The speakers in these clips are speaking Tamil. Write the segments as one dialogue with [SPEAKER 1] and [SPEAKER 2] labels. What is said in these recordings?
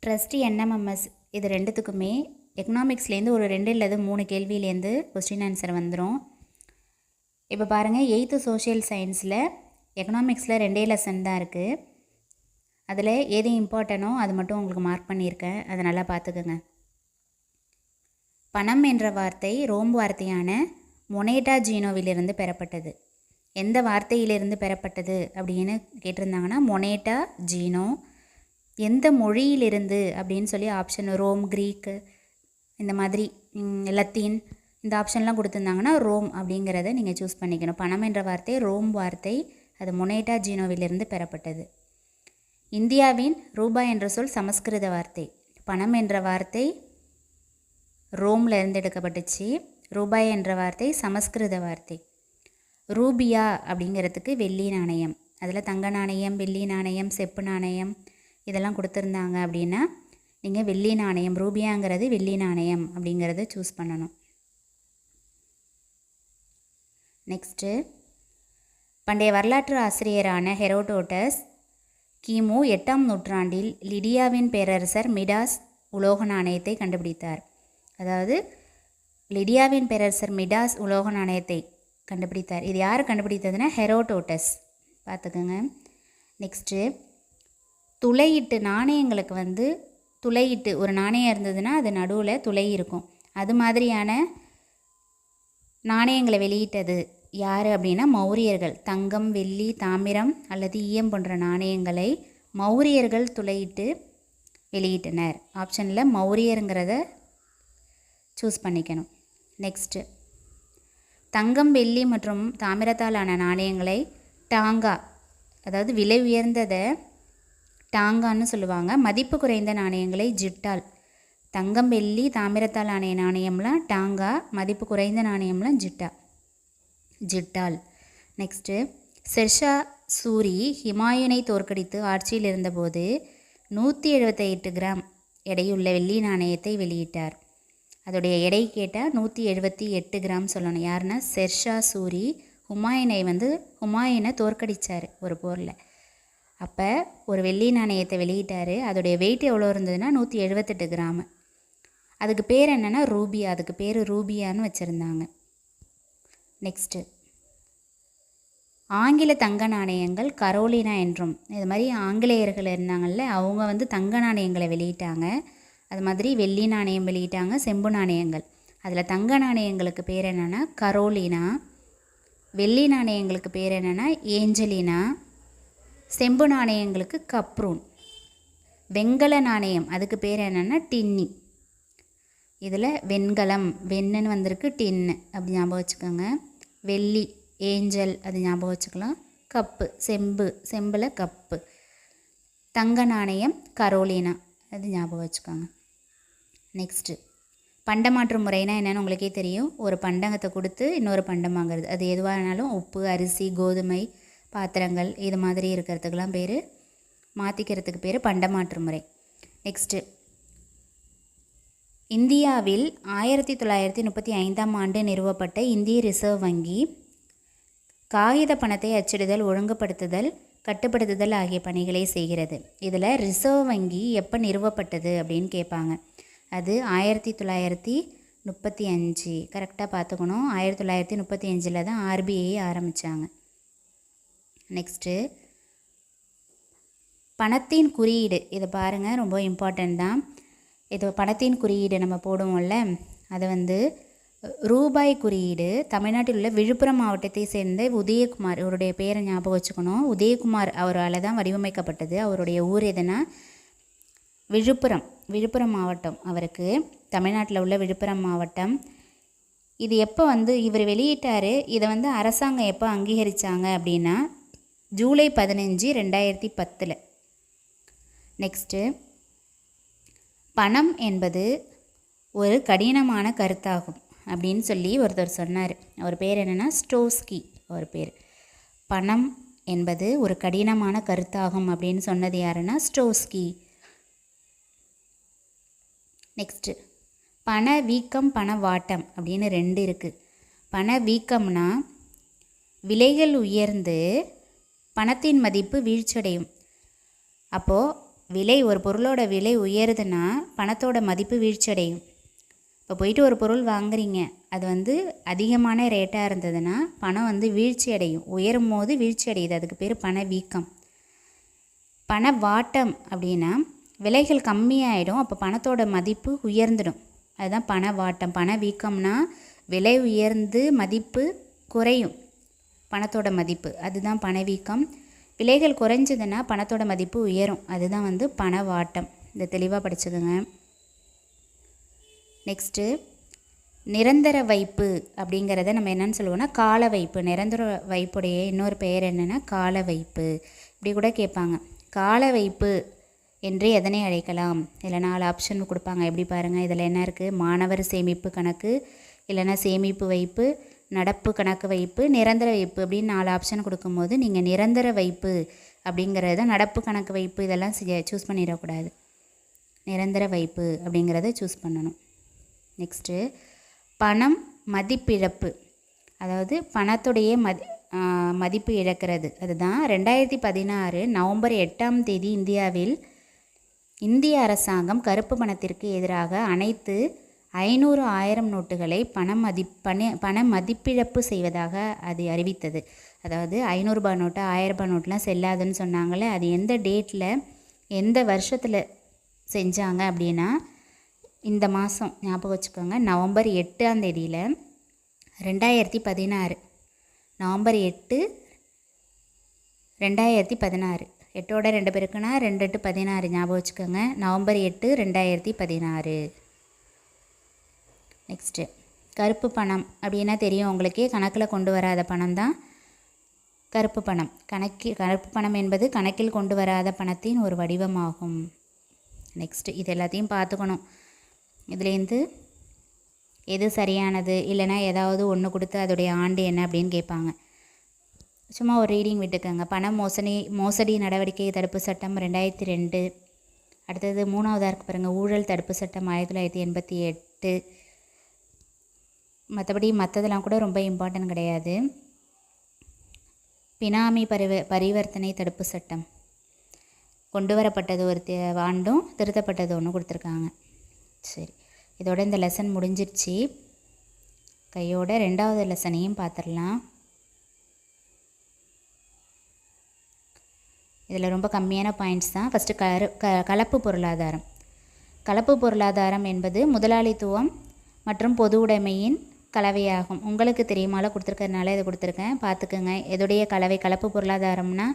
[SPEAKER 1] ட்ரஸ்ட் என்எம்எம்எஸ் இது ரெண்டுத்துக்குமே எக்கனாமிக்ஸ்லேருந்து ஒரு 2 அல்லது 3 கேள்வியிலேருந்து கொஸ்டின் ஆன்சர் வந்துடும். இப்போ பாருங்கள், 8th சோஷியல் சயின்ஸில் எக்கனாமிக்ஸில் 2 லெசன் தான் இருக்குது. அதில் எது இம்பார்ட்டனோ அது மட்டும் உங்களுக்கு மார்க் பண்ணியிருக்கேன், அதை நல்லா பார்த்துக்குங்க. பணம் என்ற வார்த்தை ரோம் வார்த்தையான மொனேட்டா ஜீனோவிலிருந்து பெறப்பட்டது. எந்த வார்த்தையிலிருந்து பெறப்பட்டது அப்படின்னு கேட்டிருந்தாங்கன்னா மொனேட்டா ஜீனோ. எந்த மொழியிலிருந்து அப்படின்னு சொல்லி ஆப்ஷன் ரோம், க்ரீக்கு, இந்த மாதிரி லத்தீன், இந்த ஆப்ஷன்லாம் கொடுத்துருந்தாங்கன்னா ரோம் அப்படிங்கிறத நீங்கள் சூஸ் பண்ணிக்கணும். பணம் என்ற வார்த்தை ரோம் வார்த்தை, அது மொனேட்டா ஜீனோவிலிருந்து பெறப்பட்டது. இந்தியாவின் ரூபாய் என்ற சொல் சமஸ்கிருத வார்த்தை. பணம் என்ற வார்த்தை ரோமில் இருந்து எடுக்கப்பட்டுச்சு. ரூபாய் என்ற வார்த்தை சமஸ்கிருத வார்த்தை. ரூபியா அப்படிங்கிறதுக்கு வெள்ளி நாணயம். அதில் தங்க நாணயம், வெள்ளி நாணயம், செப்பு நாணயம் இதெல்லாம் கொடுத்துருந்தாங்க அப்படின்னா நீங்கள் வெள்ளி நாணயம், ரூபியாங்கிறது வெள்ளி நாணயம் அப்படிங்கிறத சூஸ் பண்ணணும். நெக்ஸ்ட்டு, பண்டைய வரலாற்று ஆசிரியரான ஹெரோடோட்டஸ் கிமு 8ஆம் நூற்றாண்டில் லிடியாவின் பேரரசர் மிடாஸ் உலோக நாணயத்தை கண்டுபிடித்தார். அதாவது லிடியாவின் பேரரசர் மிடாஸ் உலோக நாணயத்தை கண்டுபிடித்தார். இது யார் கண்டுபிடித்ததுன்னா ஹெரோடோட்டஸ். பார்த்துக்கோங்க. நெக்ஸ்ட்டு, துளையிட்டு நாணயங்களுக்கு துளையிட்டு ஒரு நாணயம் இருந்ததுன்னா அது நடுவில் துளை இருக்கும். அது மாதிரியான நாணயங்களை வெளியிட்டது யார் அப்படின்னா மௌரியர்கள். தங்கம், வெள்ளி, தாமிரம் அல்லது ஈயம் போன்ற நாணயங்களை மௌரியர்கள் துளையிட்டு வெளியிட்டனர். ஆப்ஷனில் மௌரியருங்கிறத சூஸ் பண்ணிக்கணும். நெக்ஸ்ட்டு, தங்கம், வெள்ளி மற்றும் தாமிரத்தாலான நாணயங்களை டாங்கா, அதாவது விலை உயர்ந்ததை டாங்கான்னு சொல்லுவாங்க. மதிப்பு குறைந்த நாணயங்களை ஜிட்டால். தங்கம், வெள்ளி, தாமிரத்தால் ஆணைய நாணயம்லாம் டாங்கா, மதிப்பு குறைந்த நாணயம்லாம் ஜிட்டால். நெக்ஸ்ட்டு, ஷெர்ஷா சூரி ஹுமாயூனை தோற்கடித்து ஆட்சியில் இருந்தபோது 178 கிராம் எடையுள்ள வெள்ளி நாணயத்தை வெளியிட்டார். அதோடைய எடை கேட்டால் 178 கிராம் சொல்லணும். யாருன்னா ஷெர்ஷா சூரி ஹுமாயூனை தோற்கடித்தார் ஒரு போரில். அப்போ ஒரு வெள்ளி நாணயத்தை வெளியிட்டார். அதோடைய வெயிட் எவ்வளோ இருந்ததுன்னா 178 கிராமு. அதுக்கு பேர் என்னென்னா ரூபியா. அதுக்கு பேர் ரூபியான்னு வச்சுருந்தாங்க. நெக்ஸ்ட்டு, ஆங்கில தங்க நாணயங்கள் கரோலினா என்றும், இது மாதிரி ஆங்கிலேயர்கள் இருந்தாங்கள்ல, அவங்க தங்க நாணயங்களை வெளியிட்டாங்க. அது மாதிரி வெள்ளி நாணயம் வெளியிட்டாங்க, செம்பு நாணயங்கள். அதில் தங்க நாணயங்களுக்கு பேர் என்னென்னா கரோலினா, வெள்ளி நாணயங்களுக்கு பேர் என்னென்னா ஏஞ்சலினா, செம்பு நாணயங்களுக்கு கப்ரூன், வெண்கல நாணயம் அதுக்கு பேர் என்னென்னா டின்னி. இதில் வெண்கலம் வெண்ணுன்னு வந்திருக்கு, டின்னு அப்படி ஞாபகம் வச்சுக்கோங்க. வெள்ளி ஏஞ்சல் அது ஞாபகம் வச்சுக்கலாம். கப்பு செம்பில் கப்பு. தங்க நாணயம் கரோலினா அது ஞாபகம் வச்சுக்கோங்க. நெக்ஸ்ட்டு, பண்டமாற்று முறைனா என்னென்னு உங்களுக்கே தெரியும். ஒரு பண்டங்கத்தை கொடுத்து இன்னொரு பண்டம் வாங்குறது. அது எதுவானாலும் உப்பு, அரிசி, கோதுமை, பாத்திரங்கள் இது மாதிரி இருக்கிறதுக்கெல்லாம் பேர், மாற்றிக்கிறதுக்கு பேர் பண்டமாற்று முறை. நெக்ஸ்ட்டு, இந்தியாவில் 1935ஆம் ஆண்டு நிறுவப்பட்ட இந்திய ரிசர்வ் வங்கி காகித பணத்தை அச்சிடுதல், ஒழுங்குபடுத்துதல், கட்டுப்படுத்துதல் ஆகிய பணிகளை செய்கிறது. இதில் ரிசர்வ் வங்கி எப்போ நிறுவப்பட்டது அப்படின்னு கேட்பாங்க. அது 1935. கரெக்டாக பார்த்துக்கணும். 1935 தான் ஆர்பிஐ ஆரம்பித்தாங்க. நெக்ஸ்ட்டு, பணத்தின் குறியீடு. இதை பாருங்கள், ரொம்ப இம்பார்ட்டண்ட் தான். இது பணத்தின் குறியீடு நம்ம போடுவோம்ல, அதை ரூபாய் குறியீடு தமிழ்நாட்டில் உள்ள விழுப்புரம் மாவட்டத்தை சேர்ந்த உதயகுமார், அவருடைய பேரை ஞாபகம் வச்சுக்கணும். உதயகுமார் அவரால் தான் வடிவமைக்கப்பட்டது. அவருடைய ஊர் எதுனா விழுப்புரம் மாவட்டம். அவருக்கு தமிழ்நாட்டில் உள்ள விழுப்புரம் மாவட்டம். இது எப்போ இவர் வெளியிட்டார், இதை அரசாங்கம் எப்போ அங்கீகரித்தாங்க அப்படின்னா ஜூலை 15, 2010. நெக்ஸ்ட்டு, பணம் என்பது ஒரு கடினமான கருத்தாகும் அப்படின்னு சொல்லி ஒருத்தர் சொன்னார். அவர் பேர் என்னென்னா ஸ்டோஸ்கி. அவர் பேர். பணம் என்பது ஒரு கடினமான கருத்தாகும் அப்படின்னு சொன்னது யாருன்னா ஸ்டோஸ்கி. நெக்ஸ்ட்டு, பண வீக்கம், பண வாட்டம் அப்படின்னு 2 இருக்குது. பண வீக்கம்னா விலைகள் உயர்ந்து பணத்தின் மதிப்பு வீழ்ச்சியடையும். அப்போது ஒரு பொருளோட விலை உயருதுன்னா பணத்தோட மதிப்பு வீழ்ச்சி அடையும். இப்போ போயிட்டு ஒரு பொருள் வாங்குறீங்க, அது வந்து அதிகமான ரேட்டாக இருந்ததுன்னா பணம் வீழ்ச்சி அடையும். உயரும் போது வீழ்ச்சி அடையுது, அதுக்கு பேர் பணவீக்கம். பணவாட்டம் அப்படின்னா விலைகள் கம்மியாயிடும், அப்போ பணத்தோட மதிப்பு உயர்ந்துடும். அதுதான் பணவாட்டம். பணவீக்கம்னா விலை உயர்ந்து மதிப்பு குறையும், பணத்தோட மதிப்பு, அதுதான் பணவீக்கம். விலைகள் குறைஞ்சதுன்னா பணத்தோட மதிப்பு உயரும், அதுதான் பணவாட்டம். இதை தெளிவாக படிச்சுக்கோங்க. நெக்ஸ்ட்டு நிரந்தர வைப்பு அப்படிங்கிறத நம்ம என்னென்னு சொல்லுவோம்னா கால வைப்பு. நிரந்தர வைப்புடைய இன்னொரு பெயர் என்னென்னா கால வைப்பு. இப்படி கூட கேட்பாங்க, கால வைப்பு என்று எதனை அழைக்கலாம்? இதில் 4 ஆப்ஷன் கொடுப்பாங்க. எப்படி பாருங்கள், இதில் என்ன இருக்குது? மாணவர் சேமிப்பு கணக்கு, இல்லைன்னா சேமிப்பு வைப்பு, நடப்பு கணக்கு வைப்பு, நிரந்தர வைப்பு அப்படின்னு 4 ஆப்ஷன் கொடுக்கும்போது நீங்கள் நிரந்தர வைப்பு அப்படிங்கிறத, நடப்பு கணக்கு வைப்பு இதெல்லாம் சூஸ் பண்ணிடக்கூடாது. நிரந்தர வைப்பு அப்படிங்கிறத சூஸ் பண்ணணும். நெக்ஸ்ட்டு பணம் மதிப்பிழப்பு, அதாவது பணத்துடைய மதிப்பு இழக்கிறது. அதுதான் 2016 நவம்பர் 8ஆம் தேதி இந்திய அரசாங்கம் கருப்பு பணத்திற்கு எதிராக அனைத்து 500, 1000 நோட்டுகளை பண மதிப்பிழப்பு செய்வதாக அது அறிவித்தது. அதாவது 500 ரூபாய் நோட்டு 1000 ரூபாய் நோட்டுலாம் செல்லாதுன்னு சொன்னாங்களே, அது எந்த டேட்டில் எந்த வருஷத்தில் செஞ்சாங்க அப்படின்னா இந்த மாதம் ஞாபகம் வச்சுக்கோங்க, நவம்பர் 8ஆம் தேதியில் 2016, நவம்பர் 8, 2016. 8ஓட 2 பேருக்குன்னா 2 8 16 ஞாபகம் வச்சுக்கோங்க. நவம்பர் 8, 2016. நெக்ஸ்ட்டு கருப்பு பணம் அப்படின்னா தெரியும் உங்களுக்கே, கணக்கில் கொண்டு வராத பணம் தான் கருப்பு பணம். கருப்பு பணம் என்பது கணக்கில் கொண்டு வராத பணத்தின் ஒரு வடிவமாகும். நெக்ஸ்ட்டு இது எல்லாத்தையும் பார்த்துக்கணும். இதுலேருந்து எது சரியானது, இல்லைனா ஏதாவது ஒன்று கொடுத்து அதோடைய ஆண்டு என்ன அப்படின்னு கேட்பாங்க. சும்மா ஒரு ரீடிங் விட்டுக்கோங்க. பண மோசடி நடவடிக்கை தடுப்பு சட்டம் 2002. அடுத்தது 3வதாக இருக்கு பாருங்கள், ஊழல் தடுப்பு சட்டம் 1988. மற்றபடி மற்றதெல்லாம் கூட ரொம்ப இம்பார்ட்டன்ட் கிடையாது. பினாமி பரிவர்த்தனை தடுப்பு சட்டம் கொண்டு வரப்பட்டது ஒரு ஆண்டும், திருத்தப்பட்டது ஒன்று கொடுத்துருக்காங்க. சரி, இதோட இந்த லெசன் முடிஞ்சிருச்சு. கையோட 2வது லெசனையும் பார்த்துடலாம். இதில் ரொம்ப கம்மியான பாயிண்ட்ஸ் தான். ஃபஸ்ட்டு கலப்பு பொருளாதாரம். கலப்பு பொருளாதாரம் என்பது முதலாளித்துவம் மற்றும் பொது உடைமையின் கலவையாகும். உங்களுக்கு தெரியுமால கொடுத்துருக்கறதுனால இதை கொடுத்துருக்கேன், பார்த்துக்குங்க. எதுடைய கலவை? கலப்பு பொருளாதாரம்னா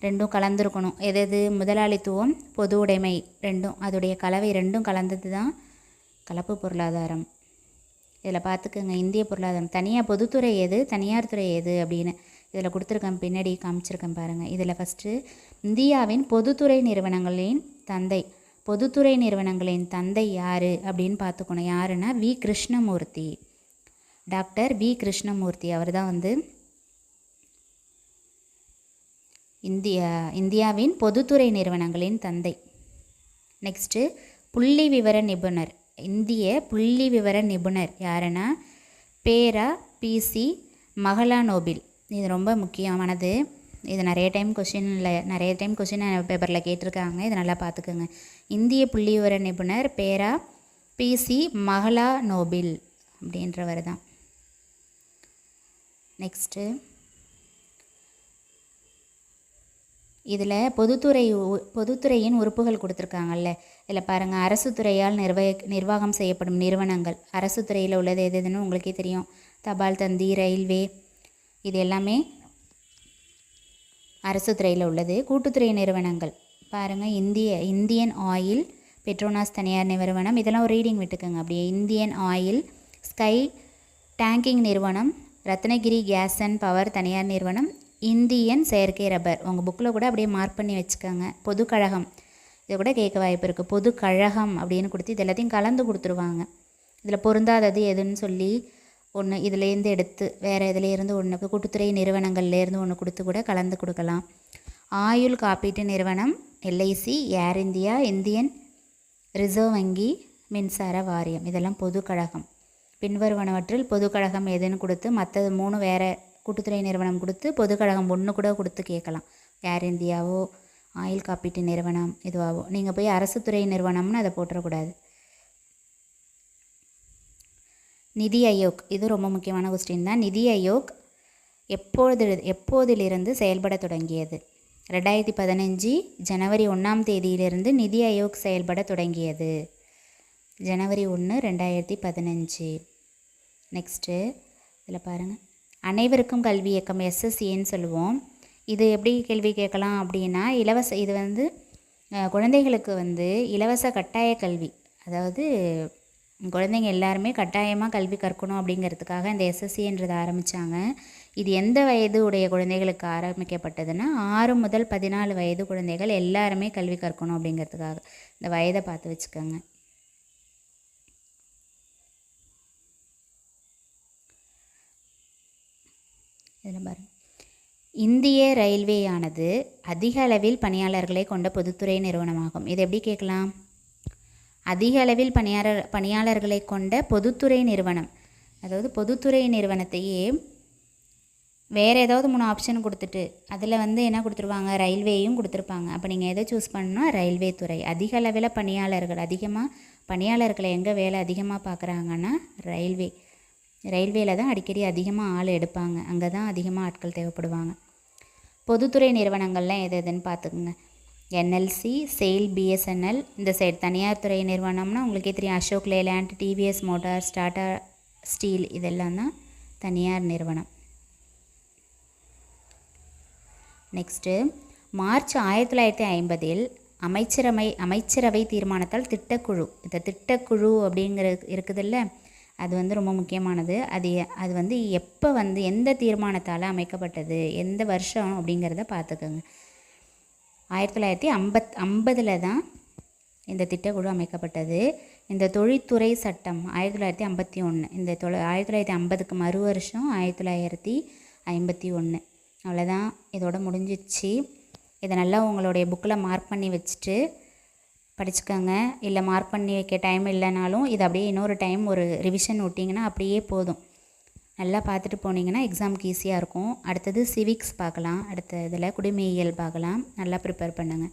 [SPEAKER 1] ரெண்டும் கலந்துருக்கணும். எது? முதலாளித்துவம், பொது உடைமை ரெண்டும், அதோடைய கலவை ரெண்டும் கலந்தது தான் கலப்பு பொருளாதாரம். இதில் பார்த்துக்குங்க, இந்திய பொருளாதாரம் தனியாக, பொதுத்துறை எது, தனியார் துறை எது அப்படின்னு இதில் கொடுத்துருக்கேன், பின்னாடி காமிச்சிருக்கேன் பாருங்கள். இதில் ஃபஸ்ட்டு இந்தியாவின் பொதுத்துறை நிறுவனங்களின் தந்தை. பொதுத்துறை நிறுவனங்களின் தந்தை யார் அப்படின்னு பார்த்துக்கணும். யாருன்னா V Krishnamurthy, doctor V Krishnamurthy. அவர் தான் இந்தியாவின் பொதுத்துறை நிறுவனங்களின் தந்தை. நெக்ஸ்ட்டு புள்ளி விவர நிபுணர். இந்திய புள்ளி விவர நிபுணர் யாருன்னா பேரா பிசி மகலானோபில். இது ரொம்ப முக்கியமானது. இது நிறைய டைம் கொஷின் பேப்பரில் கேட்டிருக்காங்க. இது நல்லா பார்த்துக்குங்க. இந்திய புள்ளி விவர நிபுணர் பேரா பிசி மகலானோபில் அப்படின்றவர் தான். நெக்ஸ்ட்டு இதில் பொதுத்துறையின் உறுப்புகள் கொடுத்துருக்காங்கல்ல, இதில் பாருங்கள், அரசு துறையால் நிர்வாகம் செய்யப்படும் நிறுவனங்கள். அரசு துறையில் உள்ளது எதுன்னு உங்களுக்கே தெரியும், தபால் தந்தி, ரயில்வே, இது எல்லாமே அரசு துறையில் உள்ளது. கூட்டுத்துறை நிறுவனங்கள் பாருங்கள், இந்தியன் ஆயில், பெட்ரோனாஸ் தனியார் நிறுவனம், இதெல்லாம் ஒரு ரீடிங் விட்டுக்கோங்க அப்படியே. இந்தியன் ஆயில், ஸ்கை டேங்கிங் நிறுவனம், ரத்னகிரி கேஸ் அண்ட் பவர் தனியார் நிறுவனம், இந்தியன் செயற்கை ரப்பர். உங்கள் புக்கில் கூட அப்படியே மார்க் பண்ணி வச்சுக்கோங்க. பொதுக்கழகம், இதை கூட கேட்க வாய்ப்பு இருக்குது. பொதுக்கழகம் அப்படின்னு கொடுத்து இது எல்லாத்தையும் கலந்து கொடுத்துருவாங்க. இதில் பொருந்தாதது எதுன்னு சொல்லி ஒன்று இதுலேருந்து எடுத்து வேறு இதுலேருந்து ஒன்று, கூட்டுத்துறை நிறுவனங்கள்லேருந்து ஒன்று கொடுத்து கூட கலந்து கொடுக்கலாம். ஆயுள் காப்பீட்டு நிறுவனம், எல்ஐசி, ஏர் இந்தியா, இந்தியன் ரிசர்வ் வங்கி, மின்சார வாரியம், இதெல்லாம் பொதுக்கழகம். பின்வருவனவற்றில் பொதுக்கழகம் எதுன்னு கொடுத்து மற்றது 3 வேறு கூட்டுத்துறை நிறுவனம் கொடுத்து பொதுக்கழகம் 1 கூட கொடுத்து கேட்கலாம். ஏர் இந்தியாவோ ஆயுள் காப்பீட்டு நிறுவனம் இதுவாகும். நீங்கள் போய் அரசு துறை நிறுவனம்னு அதை போட்டுறக்கூடாது. நிதி ஆயோக், இது ரொம்ப முக்கியமான கொஸ்டின் தான். நிதி ஆயோக் எப்போதிலிருந்து செயல்பட தொடங்கியது? 2015 ஜனவரி 1ஆம் தேதியிலிருந்து நிதி ஆயோக் செயல்பட தொடங்கியது. ஜனவரி 1, 2015. நெக்ஸ்ட்டு இதில் பாருங்கள், அனைவருக்கும் கல்வி இயக்கம் எஸ்எஸ்சின்னு சொல்லுவோம். இது எப்படி கேள்வி கேட்கலாம் அப்படின்னா, இது வந்து குழந்தைகளுக்கு வந்து இலவச கட்டாய கல்வி, அதாவது குழந்தைங்க எல்லாருமே கட்டாயமாக கல்வி கற்கணும் அப்படிங்கிறதுக்காக இந்த எஸ்எஸ்சின்றதை ஆரம்பித்தாங்க. இது எந்த வயது உடைய குழந்தைகளுக்கு ஆரம்பிக்கப்பட்டதுன்னா 6 முதல் 14 வயது குழந்தைகள் எல்லாருமே கல்வி கற்கணும் அப்படிங்கிறதுக்காக. இந்த வயதை பார்த்து வச்சுக்கோங்க. இதில் பாருங்கள், இந்திய ரயில்வேயானது அதிக அளவில் பணியாளர்களை கொண்ட பொதுத்துறை நிறுவனமாகும். இது எப்படி கேட்கலாம்? அதிக அளவில் பணியாளர்களை கொண்ட பொதுத்துறை நிறுவனம், அதாவது பொதுத்துறை நிறுவனத்தையே வேறு ஏதாவது 3 ஆப்ஷன் கொடுத்துட்டு அதில் வந்து என்ன கொடுத்துருவாங்க, ரயில்வேயும் கொடுத்துருப்பாங்க. அப்போ நீங்கள் எதை சூஸ் பண்ணால் ரயில்வே துறை. அதிக அளவில் பணியாளர்களை எங்கே வேலை அதிகமாக பார்க்குறாங்கன்னா ரயில்வேல தான் அடிக்கடி அதிகமாக ஆள் எடுப்பாங்க, அங்கே தான் அதிகமாக ஆட்கள் தேவைப்படுவாங்க. பொதுத்துறை நிறுவனங்கள்லாம் எதுன்னு பார்த்துக்குங்க. என்எல்சி, செயில், பிஎஸ்என்எல். இந்த சைடு தனியார் துறை நிறுவனம்னா உங்களுக்கே தெரியும், அசோக் லேலேண்ட், டிவிஎஸ் மோட்டார்ஸ், டாடா ஸ்டீல், இதெல்லாம் தான் தனியார் நிறுவனம். நெக்ஸ்ட்டு, மார்ச் 1950 அமைச்சரவை தீர்மானத்தால் திட்டக்குழு, இந்த திட்டக்குழு அப்படிங்கிறது இருக்குதுல்ல, அது வந்து ரொம்ப முக்கியமானது. அது வந்து எப்போ வந்து எந்த தீர்மானத்தால் அமைக்கப்பட்டது, எந்த வருஷம் அப்படிங்கிறத பார்த்துக்கோங்க. 1950 தான் இந்த திட்டக்குழு அமைக்கப்பட்டது. இந்த தொழில்துறை சட்டம் 1951. இந்த 1950க்கு மறு வருஷம் 1951. அவ்வளோதான், இதோட முடிஞ்சிச்சு. இதை நல்லா உங்களுடைய புக்கில் மார்க் பண்ணி வச்சுட்டு படிச்சுக்கோங்க. இல்லை மார்க் பண்ணி வைக்க டைம் இல்லைனாலும் இதை அப்படியே இன்னொரு டைம் ஒரு ரிவிஷன் விட்டிங்கன்னா அப்படியே போதும். நல்லா பார்த்துட்டு போனீங்கன்னா எக்ஸாமுக்கு ஈஸியாக இருக்கும். அடுத்தது சிவிக்ஸ் பார்க்கலாம், அடுத்த இதில் குடிமையியல் பார்க்கலாம். நல்லா ப்ரிப்பேர் பண்ணுங்கள்.